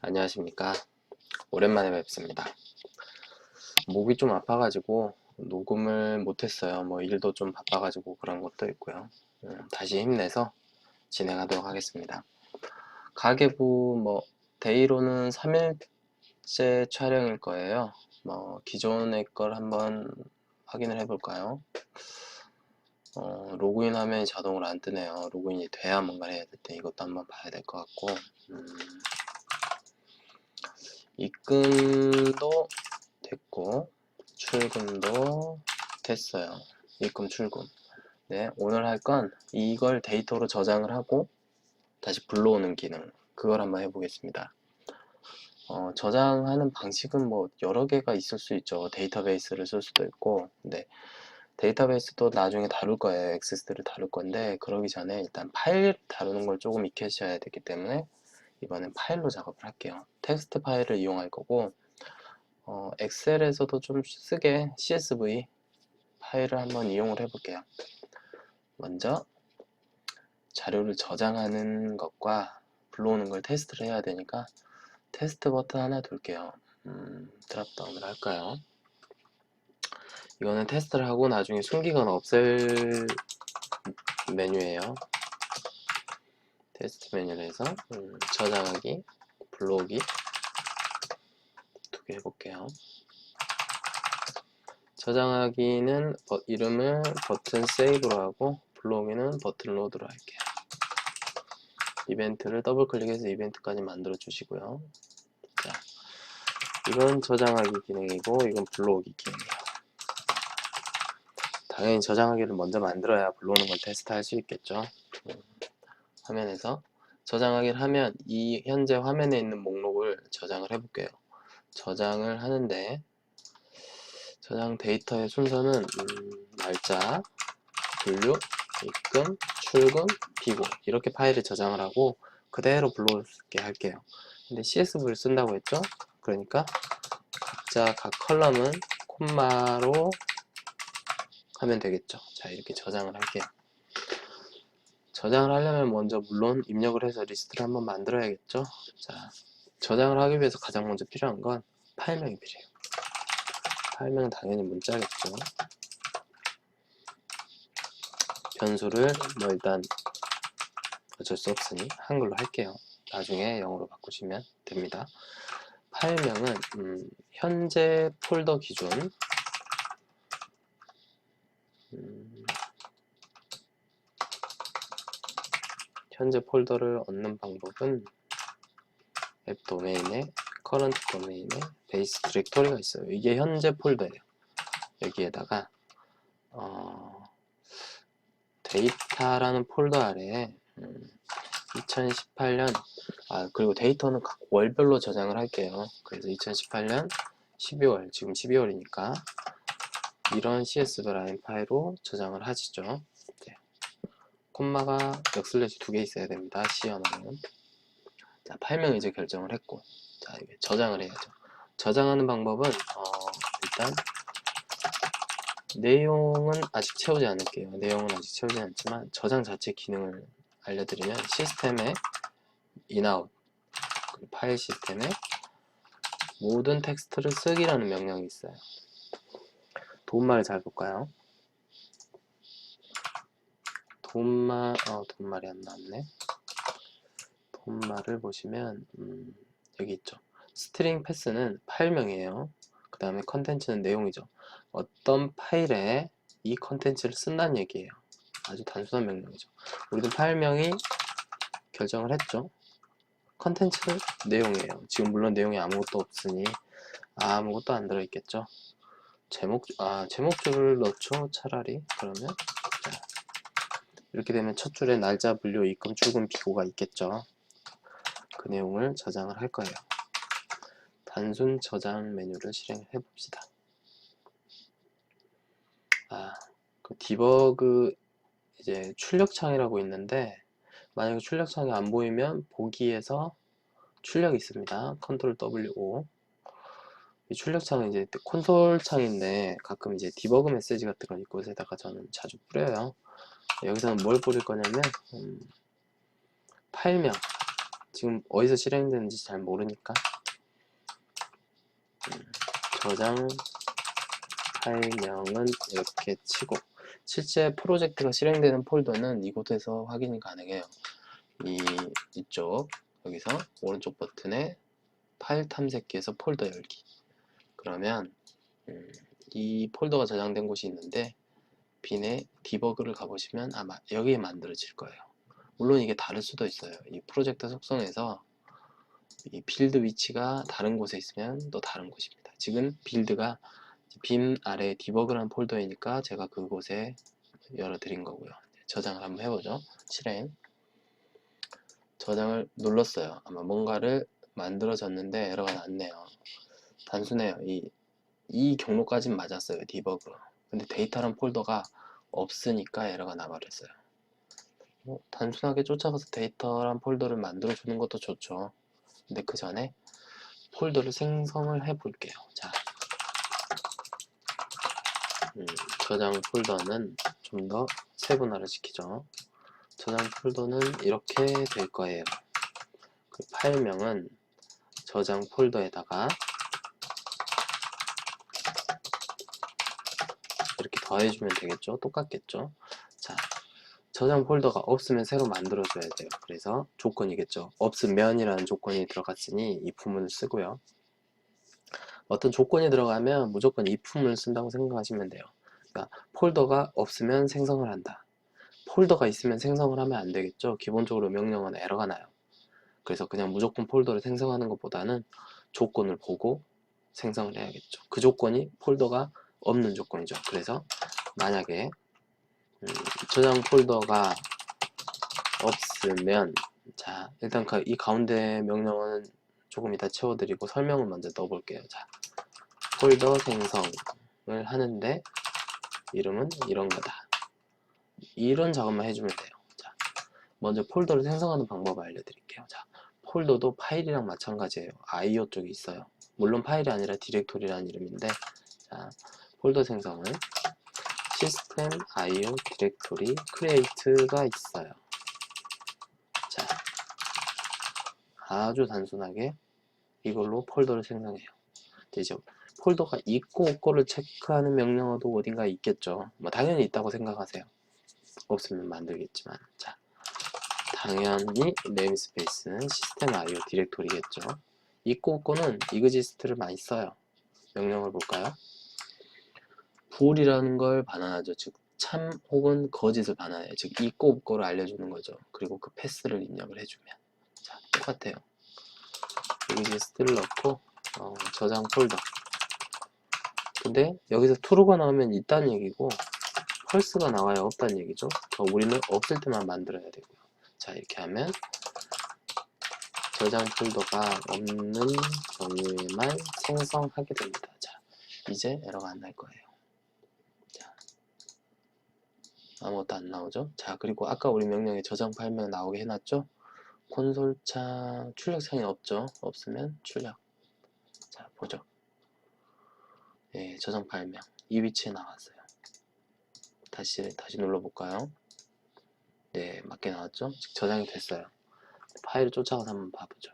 안녕하십니까. 오랜만에 뵙습니다. 목이 좀 아파가지고 녹음을 못했어요. 뭐 일도 좀 바빠가지고 그런 것도 있고요. 다시 힘내서 진행하도록 하겠습니다. 가계부 데이로는 3일째 촬영일 거예요. 기존의 걸 한번 확인을 해볼까요? 로그인 하면 자동으로 안 뜨네요. 로그인이 돼야 뭔가를 해야 될 때 이것도 한번 봐야 될 것 같고, 입금도 됐고 출금도 됐어요. 입금 출금. 네, 오늘 할 건 이걸 데이터로 저장을 하고 다시 불러오는 기능, 그걸 한번 해보겠습니다. 저장하는 방식은 여러 개가 있을 수 있죠. 데이터베이스를 쓸 수도 있고, 근데 데이터베이스도 나중에 다룰 거예요. 엑세스를 다룰 건데, 그러기 전에 일단 파일 다루는 걸 조금 익히셔야 되기 때문에 이번엔 파일로 작업을 할게요. 텍스트 파일을 이용할 거고, 엑셀에서도 좀 쓰게 CSV 파일을 한번 이용을 해볼게요. 먼저 자료를 저장하는 것과 불러오는 걸 테스트를 해야 되니까 테스트 버튼 하나 둘게요. 드랍다운을 할까요? 이거는 테스트를 하고 나중에 숨기거나 없앨 메뉴예요. 테스트 메뉴를 해서 저장하기, 불러오기 두 개 해볼게요. 저장하기는 이름을 버튼 세이브로 하고 불러오기는 버튼 로드로 할게요. 이벤트를 더블 클릭해서 이벤트까지 만들어 주시고요. 자, 이건 저장하기 기능이고 이건 불러오기 기능이에요. 당연히 저장하기를 먼저 만들어야 불러오는 걸 테스트할 수 있겠죠. 화면에서 저장하기를 하면 이 현재 화면에 있는 목록을 저장을 해볼게요. 저장을 하는데 저장 데이터의 순서는 날짜, 분류, 입금, 출금, 비고 이렇게 파일을 저장을 하고 그대로 불러오게 할게요. 근데 CSV를 쓴다고 했죠? 그러니까 각자 각 컬럼은 콤마로 하면 되겠죠. 자, 이렇게 저장을 할게요. 저장을 하려면 먼저 물론 입력을 해서 리스트를 한번 만들어야겠죠. 자, 저장을 하기 위해서 가장 먼저 필요한 건 파일명이 필요해요. 파일명은 당연히 문자겠죠. 변수를 일단 어쩔 수 없으니 한글로 할게요. 나중에 영어로 바꾸시면 됩니다. 파일명은 현재 폴더 기준, 현재 폴더를 얻는 방법은 앱 도메인에 커런트 도메인에 베이스 디렉토리가 있어요. 이게 현재 폴더예요. 여기에다가 데이터라는 폴더 아래에 2018년 그리고 데이터는 각 월별로 저장을 할게요. 그래서 2018년 12월 지금 12월이니까 이런 CSV 라인 파일로 저장을 하시죠. 네. 콤마가 역슬래시 2개 있어야 됩니다. C 언어는. 자, 파일명 이제 결정을 했고, 자, 이게 저장을 해야죠. 저장하는 방법은 일단 내용은 아직 채우지 않을게요. 내용은 아직 채우지 않지만 저장 자체 기능을 알려드리면 시스템에 인아웃 파일 시스템에 모든 텍스트를 쓰기라는 명령이 있어요. 도움말을 잘 볼까요? 도움말이 안 나왔네. 도움말을 보시면 여기 있죠. 스트링 패스는 파일명이에요. 그 다음에 컨텐츠는 내용이죠. 어떤 파일에 이 컨텐츠를 쓴다는 얘기예요. 아주 단순한 명령이죠. 우리도 파일명이 결정을 했죠. 컨텐츠는 내용이에요. 지금 물론 내용이 아무것도 없으니 아무것도 안 들어있겠죠. 제목줄을 넣죠. 차라리. 그러면 자, 이렇게 되면 첫 줄에 날짜, 분류, 입금, 출금, 비고가 있겠죠. 그 내용을 저장을 할 거예요. 단순 저장 메뉴를 실행해 봅시다. 그 디버그 이제 출력창이라고 있는데 만약에 출력창이 안 보이면 보기에서 출력이 있습니다. 컨트롤 W5. 이 출력창은 이제 콘솔 창인데 가끔 이제 디버그 메시지 같은 거 이곳에다가 저는 자주 뿌려요. 여기서는 뭘 뿌릴 거냐면 파일명 지금 어디서 실행되는지 잘 모르니까 저장 파일명은 이렇게 치고, 실제 프로젝트가 실행되는 폴더는 이곳에서 확인이 가능해요. 이쪽 여기서 오른쪽 버튼에 파일 탐색기에서 폴더 열기. 그러면 이 폴더가 저장된 곳이 있는데 빈에 디버그를 가보시면 아마 여기에 만들어질 거예요. 물론 이게 다를 수도 있어요. 이 프로젝트 속성에서 이 빌드 위치가 다른 곳에 있으면 또 다른 곳입니다. 지금 빌드가 빔 아래 디버그라는 폴더이니까 제가 그곳에 열어드린 거고요. 저장을 한번 해보죠. 실행. 저장을 눌렀어요. 아마 뭔가를 만들어졌는데 에러가 났네요. 단순해요. 이 경로까지는 맞았어요. 디버그. 근데 데이터란 폴더가 없으니까 에러가 나버렸어요. 단순하게 쫓아가서 데이터란 폴더를 만들어 주는 것도 좋죠. 근데 그 전에 폴더를 생성을 해 볼게요. 자, 저장 폴더는 좀 더 세분화를 시키죠. 저장 폴더는 이렇게 될 거예요. 그 파일명은 저장 폴더에다가 이렇게 더해주면 되겠죠. 똑같겠죠. 자, 저장 폴더가 없으면 새로 만들어줘야 돼요. 그래서 조건이겠죠. 없으면이라는 조건이 들어갔으니 if문을 쓰고요. 어떤 조건이 들어가면 무조건 if문을 쓴다고 생각하시면 돼요. 그러니까 폴더가 없으면 생성을 한다. 폴더가 있으면 생성을 하면 안 되겠죠. 기본적으로 명령은 에러가 나요. 그래서 그냥 무조건 폴더를 생성하는 것보다는 조건을 보고 생성을 해야겠죠. 그 조건이 폴더가 없는 조건이죠. 그래서 만약에 저장 폴더가 없으면, 자, 일단 이 가운데 명령은 조금 이따 채워드리고 설명을 먼저 넣어볼게요. 자, 폴더 생성을 하는데 이름은 이런 거다. 이런 작업만 해주면 돼요. 자, 먼저 폴더를 생성하는 방법을 알려드릴게요. 자, 폴더도 파일이랑 마찬가지예요. IO 쪽에 있어요. 물론 파일이 아니라 디렉토리라는 이름인데, 자, 폴더 생성은 시스템 IO 디렉토리 create가 있어요. 자, 아주 단순하게 이걸로 폴더를 생성해요. 이제 폴더가 있고 없고를 체크하는 명령어도 어딘가 있겠죠. 뭐 당연히 있다고 생각하세요. 없으면 만들겠지만, 자, 당연히 네임스페이스는 시스템 IO 디렉토리겠죠. 있고 없고는 이그지스트를 많이 써요. 명령을 볼까요? 불이라는 걸 반환하죠. 즉 참 혹은 거짓을 반환해요. 즉 있고 없고를 알려주는 거죠. 그리고 그 패스를 입력을 해주면, 자, 똑같아요. 이그지스트를 넣고 저장 폴더. 근데 여기서 true가 나오면 있다는 얘기고 false가 나와야 없다는 얘기죠. 우리는 없을 때만 만들어야 되고요. 자, 이렇게 하면 저장 폴더가 없는 경우에만 생성하게 됩니다. 자, 이제 에러가 안 날 거예요. 자, 아무것도 안 나오죠. 자, 그리고 아까 우리 명령에 저장 파일명 나오게 해놨죠. 콘솔창 출력창이 없죠. 없으면 출력. 자, 보죠. 예, 저장 파일명 이 위치에 나왔어요. 다시 눌러볼까요? 네, 맞게 나왔죠. 즉 저장이 됐어요. 파일을 쫓아가서 한번 봐보죠.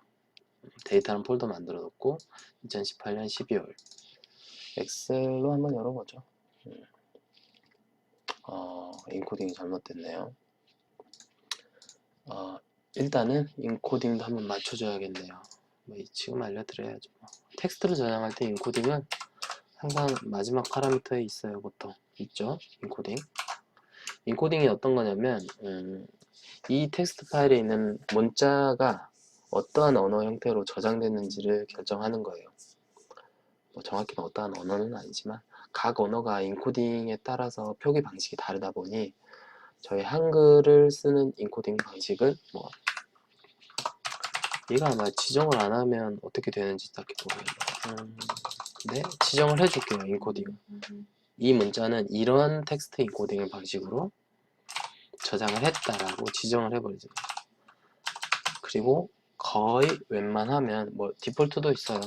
데이터는 폴더 만들어 놓고 2018년 12월 엑셀로 한번 열어보죠. 인코딩이 잘못됐네요. 일단은 인코딩도 한번 맞춰줘야겠네요. 지금 알려드려야죠. 텍스트를 저장할 때 인코딩은 항상 마지막 파라미터에 있어요. 보통 있죠. 인코딩이 어떤 거냐면 이 텍스트 파일에 있는 문자가 어떠한 언어 형태로 저장됐는지를 결정하는 거예요. 정확히는 어떠한 언어는 아니지만 각 언어가 인코딩에 따라서 표기 방식이 다르다 보니 저희 한글을 쓰는 인코딩 방식은 얘가 아마 지정을 안 하면 어떻게 되는지 딱히 모르겠네요. 근데 지정을 해줄게요. 인코딩. 이 문자는 이런 텍스트 인코딩 방식으로 저장을 했다라고 지정을 해버리죠. 그리고 거의 웬만하면 디폴트도 있어요.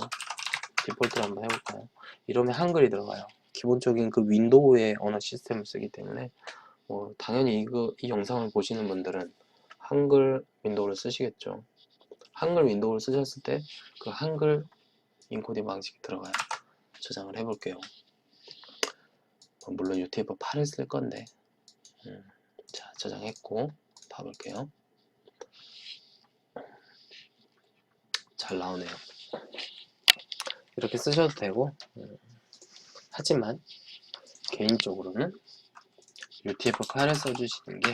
디폴트를 한번 해볼까요? 이러면 한글이 들어가요. 기본적인 그 윈도우의 언어 시스템을 쓰기 때문에 당연히 이 영상을 보시는 분들은 한글 윈도우를 쓰시겠죠. 한글 윈도우를 쓰셨을 때 그 한글 인코딩 방식이 들어가요. 저장을 해볼게요. 물론 UTF-8을 쓸 건데 자, 저장했고 봐볼게요. 잘 나오네요. 이렇게 쓰셔도 되고 하지만 개인적으로는 UTF-8을 써주시는 게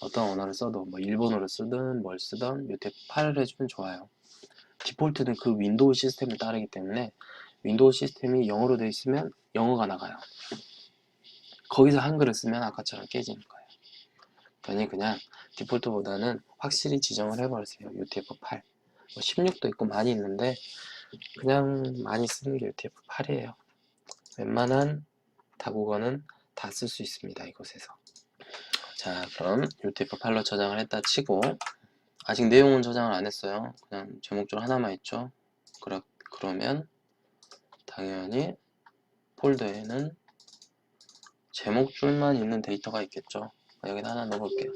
어떤 언어를 써도 뭐 일본어를 쓰든 뭘 쓰든 UTF-8을 해주면 좋아요. 디폴트는 그 윈도우 시스템을 따르기 때문에 윈도우 시스템이 영어로 되어 있으면 영어가 나가요. 거기서 한글을 쓰면 아까처럼 깨지는 거예요. 그냥 디폴트보다는 확실히 지정을 해버리세요. UTF-8 뭐 16도 있고 많이 있는데 그냥 많이 쓰는 게 UTF-8이에요. 웬만한 다국어는 다 쓸 수 있습니다. 이곳에서. 자, 그럼 UTF-8로 저장을 했다 치고 아직 내용은 저장을 안 했어요. 그냥 제목줄 하나만 있죠. 그러면 당연히 폴더에는 제목줄만 있는 데이터가 있겠죠. 여기다 하나 넣어볼게요.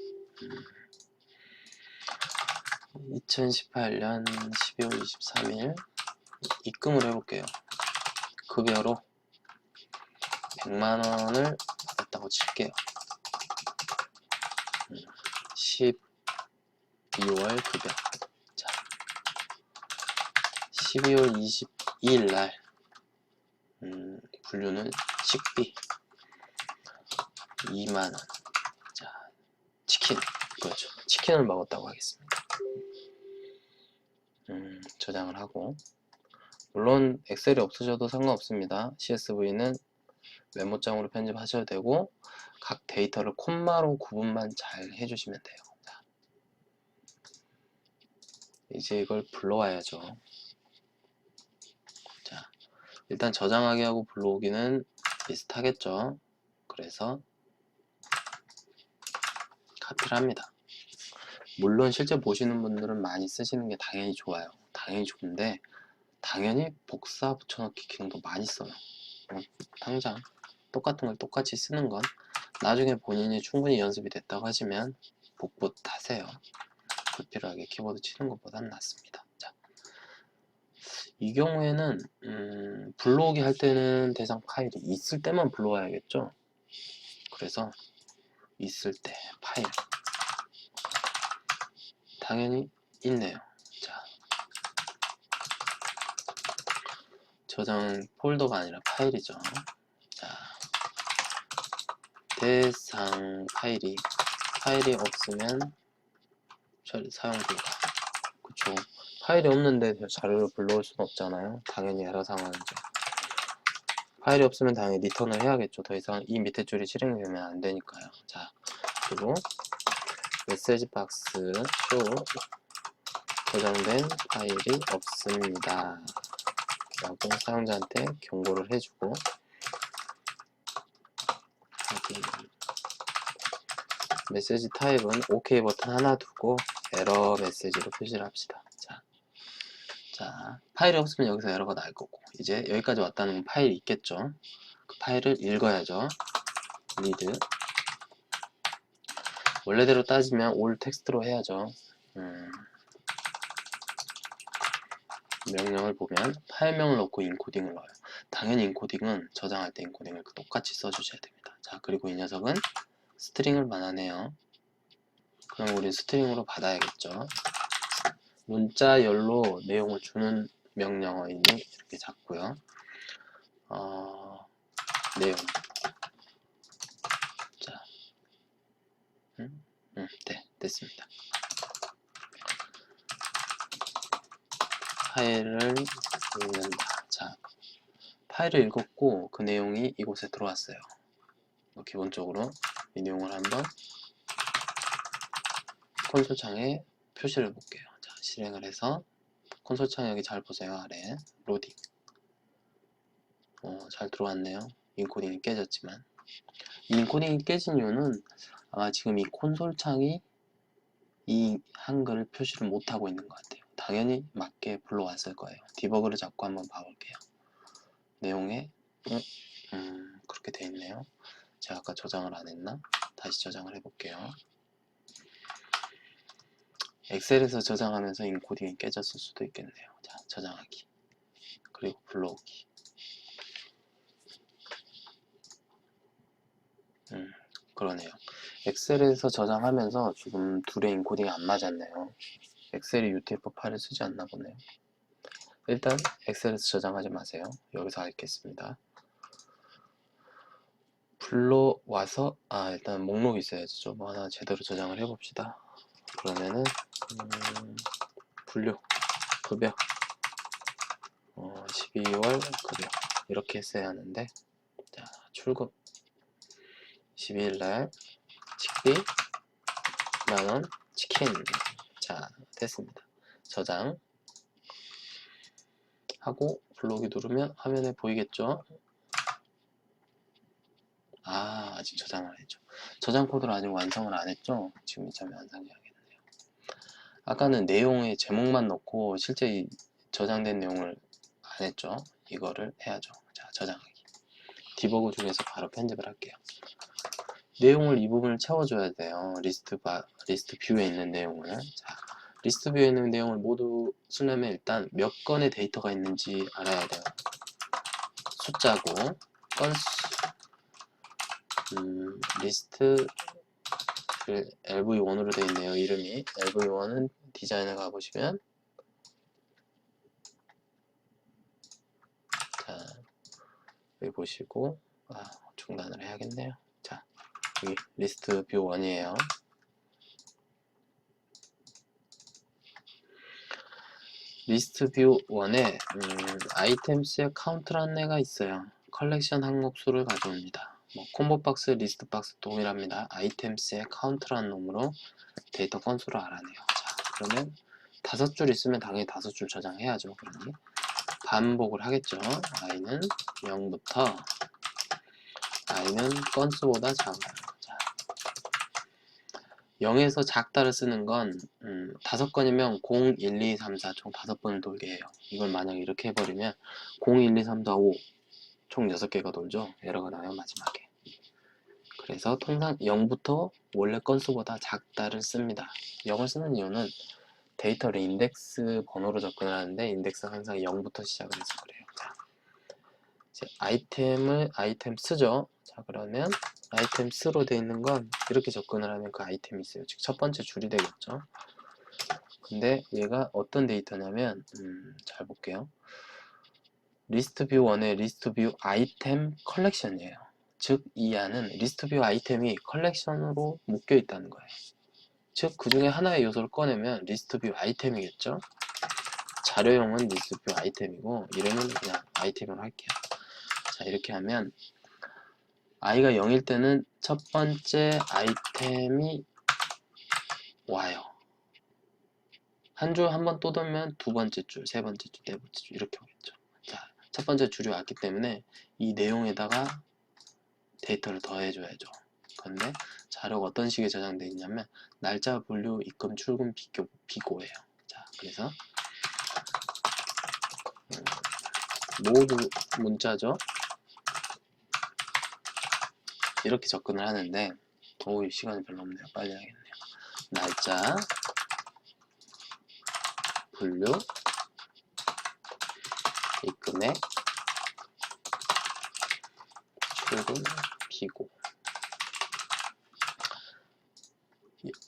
2018년 12월 23일 입금을 해볼게요. 급여로 100만원을 받았다고 칠게요. 12월 급여. 자, 12월 22일 날 분류는 식비 2만원. 자, 치킨. 그렇죠. 치킨을 먹었다고 하겠습니다. 저장을 하고 물론 엑셀이 없으셔도 상관없습니다. CSV는 메모장으로 편집하셔도 되고 각 데이터를 콤마로 구분만 잘 해주시면 돼요. 자, 이제 이걸 불러와야죠. 자, 일단 저장하기 하고 불러오기는 비슷하겠죠. 그래서 카피를 합니다. 물론 실제 보시는 분들은 많이 쓰시는 게 당연히 좋아요. 당연히 좋은데 당연히 복사 붙여넣기 기능도 많이 써요. 당장 똑같은 걸 똑같이 쓰는 건 나중에 본인이 충분히 연습이 됐다고 하시면 복붙 하세요. 불필요하게 키보드 치는 것보다는 낫습니다. 자, 이 경우에는 불러오기 할 때는 대상 파일이 있을 때만 불러와야겠죠. 그래서 있을 때 파일 당연히 있네요. 자, 저장 폴더가 아니라 파일이죠. 자, 대상 파일이 없으면 사용 불가. 그쵸. 파일이 없는데 자료를 불러올 수는 없잖아요. 당연히 에러 상황이죠. 파일이 없으면 당연히 리턴을 해야겠죠. 더 이상 이 밑에 줄이 실행이 되면 안 되니까요. 자, 그리고 메시지 박스 쇼 저장된 파일이 없습니다 라고 사용자한테 경고를 해주고 확인. 메시지 타입은 OK 버튼 하나 두고 에러 메시지로 표시를 합시다. 자, 파일이 없으면 여기서 에러가 날 거고 이제 여기까지 왔다는 파일이 있겠죠. 그 파일을 읽어야죠. read. 원래대로 따지면 all 텍스트로 해야죠. 명령을 보면 파일명을 넣고 인코딩을 넣어요. 당연히 인코딩은 저장할 때 인코딩을 똑같이 써주셔야 됩니다. 자, 그리고 이 녀석은 스트링을 반환해요. 그럼 우리 스트링으로 받아야겠죠. 문자열로 내용을 주는 명령어이니 이렇게 잡고요. 내용. 자, 네, 됐습니다. 파일을 읽는다. 자, 파일을 읽었고 그 내용이 이곳에 들어왔어요. 기본적으로 이 내용을 한번 콘솔 창에 표시를 볼게요. 자, 실행을 해서 콘솔 창 여기 잘 보세요. 아래 로딩. 잘 들어왔네요. 인코딩이 깨졌지만 이 인코딩이 깨진 이유는 아마 지금 이 콘솔 창이 이 한글을 표시를 못하고 있는 것 같아요. 당연히 맞게 불러왔을 거예요. 디버그를 잡고 한번 봐볼게요. 내용에 그렇게 돼 있네요. 제가 아까 저장을 안 했나? 다시 저장을 해볼게요. 엑셀에서 저장하면서 인코딩이 깨졌을 수도 있겠네요. 자, 저장하기. 그리고 불러오기. 그러네요. 엑셀에서 저장하면서 지금 둘의 인코딩이 안 맞았네요. 엑셀이 UTF 파일을 쓰지 않나 보네요. 일단 엑셀에서 저장하지 마세요. 여기서 하겠습니다. 불러와서 일단 목록이 있어야죠. 뭐 하나 제대로 저장을 해봅시다. 그러면은 분류 급여 12월 급여 이렇게 했어야 하는데, 자, 출금 12일날 식비 만원 치킨. 자, 됐습니다. 저장 하고 불러오기 누르면 화면에 보이겠죠? 아직 저장을 안 했죠. 저장 코드를 아직 완성을 안 했죠? 지금 이참에 완성해야겠네요. 아까는 내용의 제목만 넣고 실제 저장된 내용을 안 했죠? 이거를 해야죠. 자, 저장하기. 디버그 중에서 바로 편집을 할게요. 내용을 이 부분을 채워줘야 돼요. 리스트 뷰에 있는 내용을. 자, 리스트 뷰에 있는 내용을 모두 쓰려면 일단 몇 건의 데이터가 있는지 알아야 돼요. 숫자고, 건수, 리스트 LV1으로 되어 있네요. 이름이 LV1은 디자인을 가보시면, 자, 여기 보시고 중단을 해야겠네요. 자, 여기 리스트 뷰 1이에요. 리스트 뷰 1에 아이템스의 카운트라는 애가 있어요. 컬렉션 항목수를 가져옵니다. 뭐 콤보 박스, 리스트 박스 동일합니다. 아이템스의 카운트라는 놈으로 데이터 건수를 알아내요. 자, 그러면 5줄 있으면 당연히 5줄 저장해야죠. 그러니 반복을 하겠죠. i는 0부터 i는 건수보다 작아요. 자, 0에서 작다를 쓰는 건 5건이면 0, 1, 2, 3, 4 총 5번을 돌게 해요. 이걸 만약 이렇게 해버리면 0, 1, 2, 3, 4, 5 총 6개가 돌죠. 에러가 나요, 마지막에. 그래서 통상 0부터 원래 건수보다 작다를 씁니다. 0을 쓰는 이유는 데이터를 인덱스 번호로 접근을 하는데 인덱스가 항상 0부터 시작을 해서 그래요. 자, 이제 아이템 쓰죠. 자, 그러면 아이템 스로 되어 있는 건 이렇게 접근을 하면 그 아이템이 있어요. 즉 첫 번째 줄이 되겠죠. 근데 얘가 어떤 데이터냐면 잘 볼게요. 리스트 뷰 1의 리스트 뷰 아이템 컬렉션이에요. 즉 이 안은 리스트 뷰 아이템이 컬렉션으로 묶여 있다는 거예요. 즉 그 중에 하나의 요소를 꺼내면 리스트 뷰 아이템이겠죠. 자료용은 리스트 뷰 아이템이고 이름은 그냥 아이템으로 할게요. 자, 이렇게 하면 i가 0일 때는 첫 번째 아이템이 와요. 한 줄 한 번 또 돌면 두 번째 줄, 세 번째 줄, 네 번째 줄 이렇게 오겠죠. 자, 첫 번째 줄이 왔기 때문에 이 내용에다가 데이터를 더해줘야죠. 그런데 자료가 어떤 식의 저장되어 있냐면 날짜, 분류, 입금, 출금, 비고예요. 자, 그래서 모두 문자죠. 이렇게 접근을 하는데 시간이 별로 없네요. 빨리 하겠네요. 날짜, 분류, 입금액, 출금, 비고.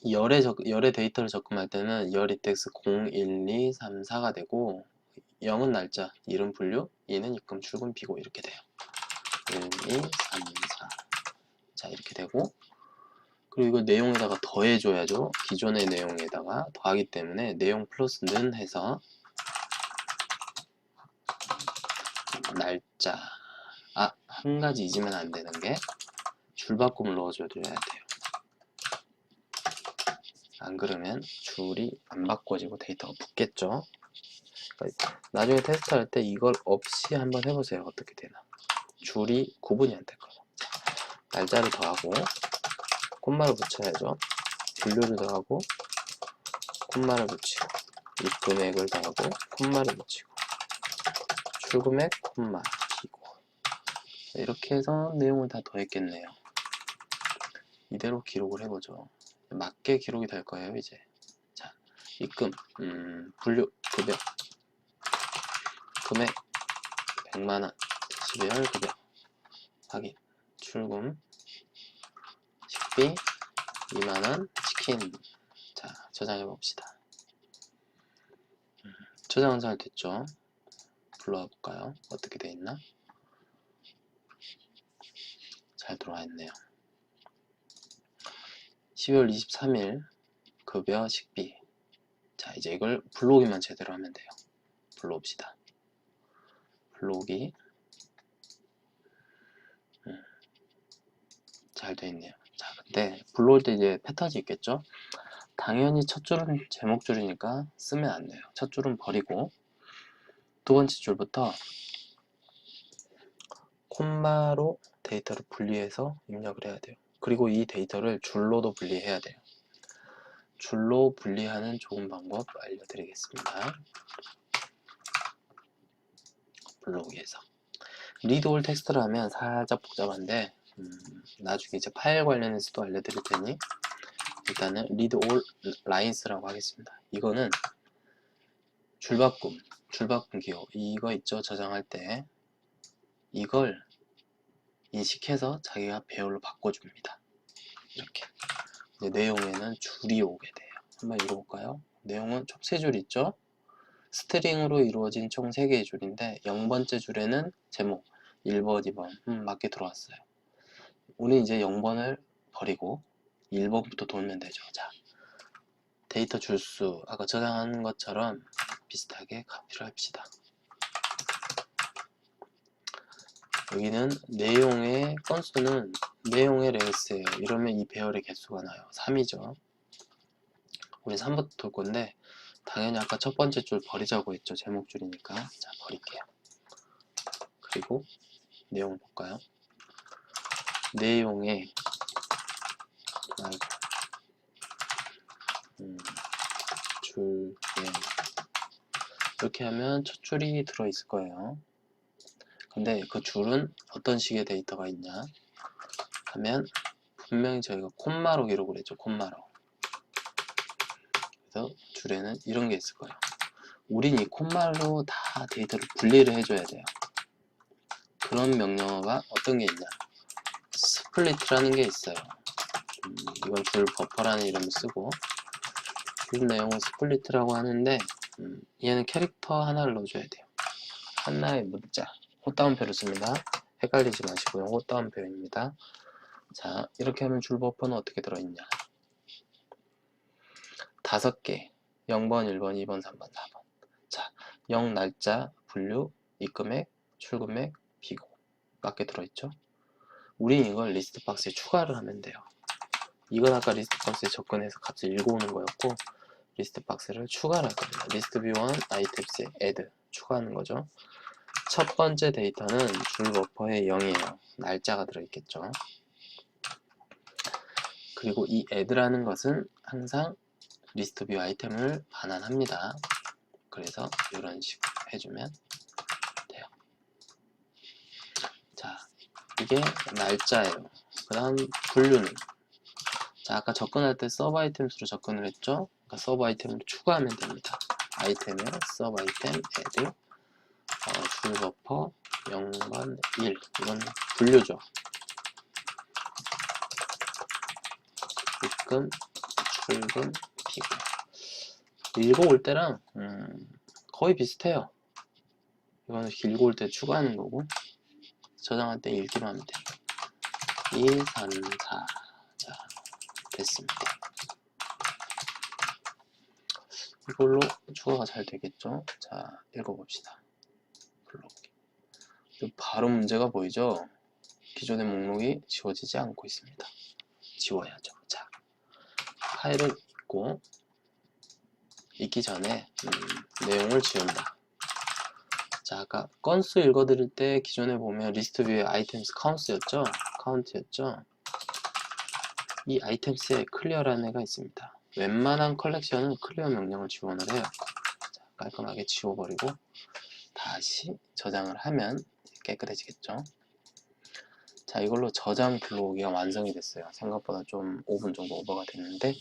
열의 데이터를 접근할 때는 열 인덱스 0, 1, 2, 3, 4가 되고 0은 날짜, 1은 분류, 2는 입금, 출금, 비고 이렇게 돼요. 1, 2, 3, 4. 자, 이렇게 되고 그리고 이거 내용에다가 더해줘야죠. 기존의 내용에다가 더하기 때문에 내용 플러스 는 해서 날짜. 한 가지 잊으면 안 되는 게 줄바꿈을 넣어줘야 돼요. 안 그러면 줄이 안 바꿔지고 데이터가 붙겠죠. 그러니까 나중에 테스트할 때 이걸 없이 한번 해보세요. 어떻게 되나. 줄이 구분이 안 될 거예요. 날짜를 더하고 콤마를 붙여야죠. 분류를 더하고 콤마를 붙이고 입금액을 더하고 콤마를 붙이고 출금액 콤마 비고 이렇게 해서 내용을 다 더했겠네요. 이대로 기록을 해보죠. 맞게 기록이 될 거예요. 이제 자, 입금, 분류, 급여, 금액 100만원, 12월 급여, 확인, 출금, 식비 2만원, 치킨. 자, 저장해 봅시다. 저장은 잘 됐죠? 불러와 볼까요? 어떻게 돼 있나? 잘 들어와 있네요. 12월 23일 급여 식비. 자, 이제 이걸 불러오기만 제대로 하면 돼요. 불러옵시다. 불러오기. 잘 돼 있네요. 자, 근데 불러올 때 이제 패턴이 있겠죠? 당연히 첫 줄은 제목 줄이니까 쓰면 안 돼요. 첫 줄은 버리고 두 번째 줄부터 콤마로 데이터를 분리해서 입력을 해야 돼요. 그리고 이 데이터를 줄로도 분리해야 돼요. 줄로 분리하는 좋은 방법 알려드리겠습니다. 불러오기에서 리드 올 텍스트를 하면 살짝 복잡한데 나중에 이제 파일 관련해서도 알려드릴 테니 일단은 리드 올 라인스라고 하겠습니다. 이거는 줄바꿈 기호 이거 있죠? 저장할 때 이걸 인식해서 자기가 배열로 바꿔줍니다. 이렇게 내용에는 줄이 오게 돼요. 한번 읽어볼까요? 내용은 총 3줄 있죠? 스트링으로 이루어진 총 3개의 줄인데 0번째 줄에는 제목 1번, 2번 맞게 들어왔어요. 우리 이제 0번을 버리고 1번부터 돌면 되죠. 자, 데이터 줄수 아까 저장한 것처럼 비슷하게 카피를 합시다. 여기는 내용의 건수는 내용의 랭스예요. 이러면 이 배열의 개수가 나요. 3이죠. 우리 3부터 돌 건데 당연히 아까 첫 번째 줄 버리자고 했죠. 제목 줄이니까. 자, 버릴게요. 그리고 내용 볼까요? 내용의 줄에 이렇게 하면 첫 줄이 들어있을 거예요. 근데 그 줄은 어떤 식의 데이터가 있냐 하면 분명히 저희가 콤마로 기록을 했죠. 콤마로. 그래서 줄에는 이런 게 있을 거예요. 우린 이 콤마로 다 데이터를 분리를 해줘야 돼요. 그런 명령어가 어떤 게 있냐, 스플릿라는 게 있어요. 이건 줄 버퍼라는 이름을 쓰고 줄 내용을 스플릿라고 하는데 얘는 캐릭터 하나를 넣어줘야 돼요. 하나의 문자, 호따옴표를 씁니다. 헷갈리지 마시고요. 호따옴표입니다. 자, 이렇게 하면 줄 버퍼는 어떻게 들어있냐, 5개 0번, 1번, 2번, 3번, 4번. 자, 0 날짜, 분류, 입금액, 출금액, 비고 맞게 들어있죠. 우린 이걸 리스트 박스에 추가를 하면 돼요. 이건 아까 리스트 박스에 접근해서 값을 읽어오는 거였고 리스트 박스를 추가를 할 겁니다. 리스트 뷰원 아이템스에 add 추가하는 거죠. 첫 번째 데이터는 줄 버퍼에 0이에요. 날짜가 들어있겠죠. 그리고 이 add라는 것은 항상 리스트 뷰 아이템을 반환합니다. 그래서 이런 식으로 해주면 돼요. 자, 이게 날짜예요. 그 다음 분류는, 자, 아까 접근할 때 서브 아이템수로 접근을 했죠. 그러니까 서브 아이템으로 추가하면 됩니다. 아이템에 서브 아이템 add 줄 버퍼 0번 1, 이건 분류죠. 입금, 출금, 비금. 읽어올 때랑 거의 비슷해요. 이거는 길고 올 때 추가하는 거고 저장할 때 읽기만 하면 돼요. 2, 3, 4. 자, 됐습니다. 이걸로 추가가 잘 되겠죠? 자, 읽어봅시다. 불러오기. 바로 문제가 보이죠? 기존의 목록이 지워지지 않고 있습니다. 지워야죠. 자, 파일을 읽고 읽기 전에 내용을 지운다. 자, 아까 건수 읽어드릴 때 기존에 보면 리스트 뷰의 아이템스 카운트였죠? 이 아이템스에 클리어라는 애가 있습니다. 웬만한 컬렉션은 클리어 명령을 지원을 해요. 자, 깔끔하게 지워버리고 다시 저장을 하면 깨끗해지겠죠. 자, 이걸로 저장 불러오기가 완성이 됐어요. 생각보다 좀 5분 정도 오버가 됐는데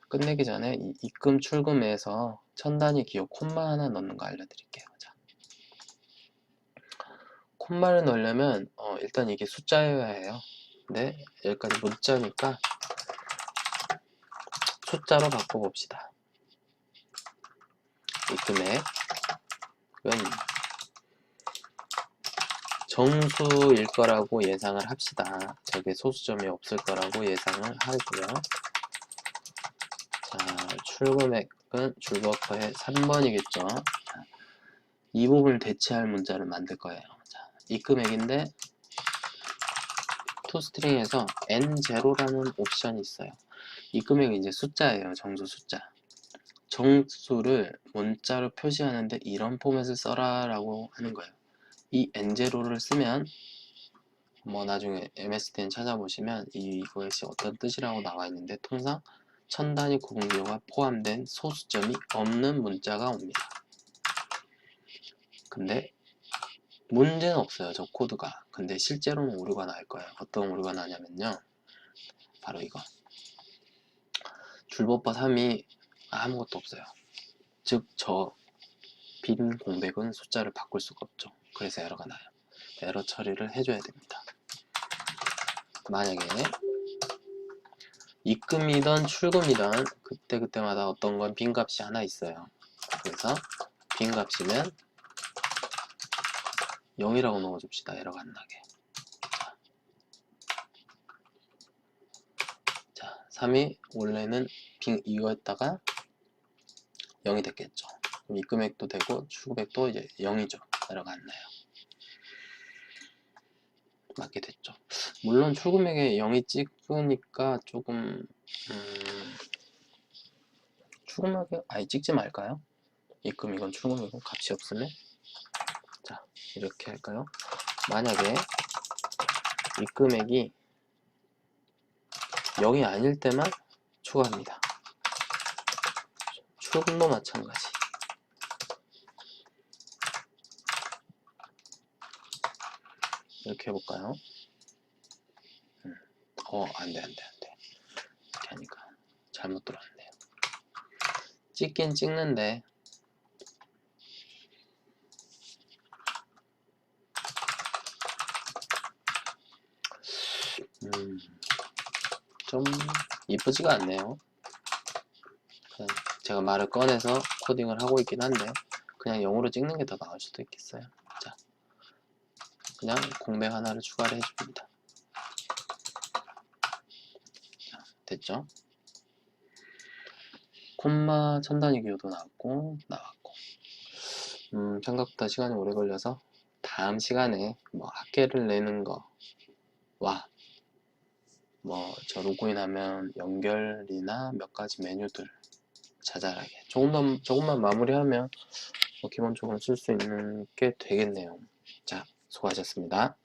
끝내기 전에 이 입금 출금에서 천 단위 기호 콤마 하나 넣는 거 알려드릴게요. 자, 콤마를 넣으려면 일단 이게 숫자여야 해요. 근데 여기까지 문자니까 숫자로 바꿔봅시다. 이 금액은 정수일 거라고 예상을 합시다. 저게 소수점이 없을 거라고 예상을 하고요. 자, 출금액은 줄버퍼의 3번이겠죠. 자, 이 부분을 대체할 문자를 만들 거예요. 자, 이 금액인데 toString에서 n0라는 옵션이 있어요. 이 금액이 이제 숫자예요. 정수 숫자. 정수를 문자로 표시하는데 이런 포맷을 써라 라고 하는 거예요. 이 n0를 쓰면 뭐 나중에 MSDN 찾아보시면 이것이 어떤 뜻이라고 나와 있는데 통상 천 단위 구분기호가 포함된 소수점이 없는 문자가 옵니다. 근데 문제는 없어요. 저 코드가. 근데 실제로는 오류가 날 거예요. 어떤 오류가 나냐면요. 바로 이거. 줄버퍼 3이 아무것도 없어요. 즉 저 빈 공백은 숫자를 바꿀 수가 없죠. 그래서 에러가 나요. 에러 처리를 해줘야 됩니다. 만약에 입금이든 출금이든 그때그때마다 어떤 건 빈값이 하나 있어요. 그래서 빈값이면 0이라고 넣어줍시다. 에러가 안 나게. 자, 3이 원래는 이거였다가 0이 됐겠죠. 그럼 입금액도 되고 출금액도 이제 0이죠. 에러가 안 나요. 맞게 됐죠. 물론 출금액에 0이 찍으니까 조금 출금액에 아예 찍지 말까요? 입금이건 출금이건 값이 없으면. 자, 이렇게 할까요? 만약에 입금액이 0이 아닐 때만 추가합니다. 출금도 마찬가지. 이렇게 해볼까요? 안돼. 이렇게 하니까 잘못 들어왔네요. 찍긴 찍는데 좀 이쁘지가 않네요. 그냥 제가 말을 꺼내서 코딩을 하고 있긴 한데 그냥 0으로 찍는 게 더 나을 수도 있겠어요. 자, 그냥 공백 하나를 추가를 해줍니다. 자, 됐죠? 콤마 천 단위 기호도 나왔고 생각보다 시간이 오래 걸려서 다음 시간에 뭐 합계를 내는 거와 저 로그인하면 연결이나 몇 가지 메뉴들 자잘하게 조금만 마무리하면 기본적으로 쓸 수 있는 게 되겠네요. 자, 수고하셨습니다.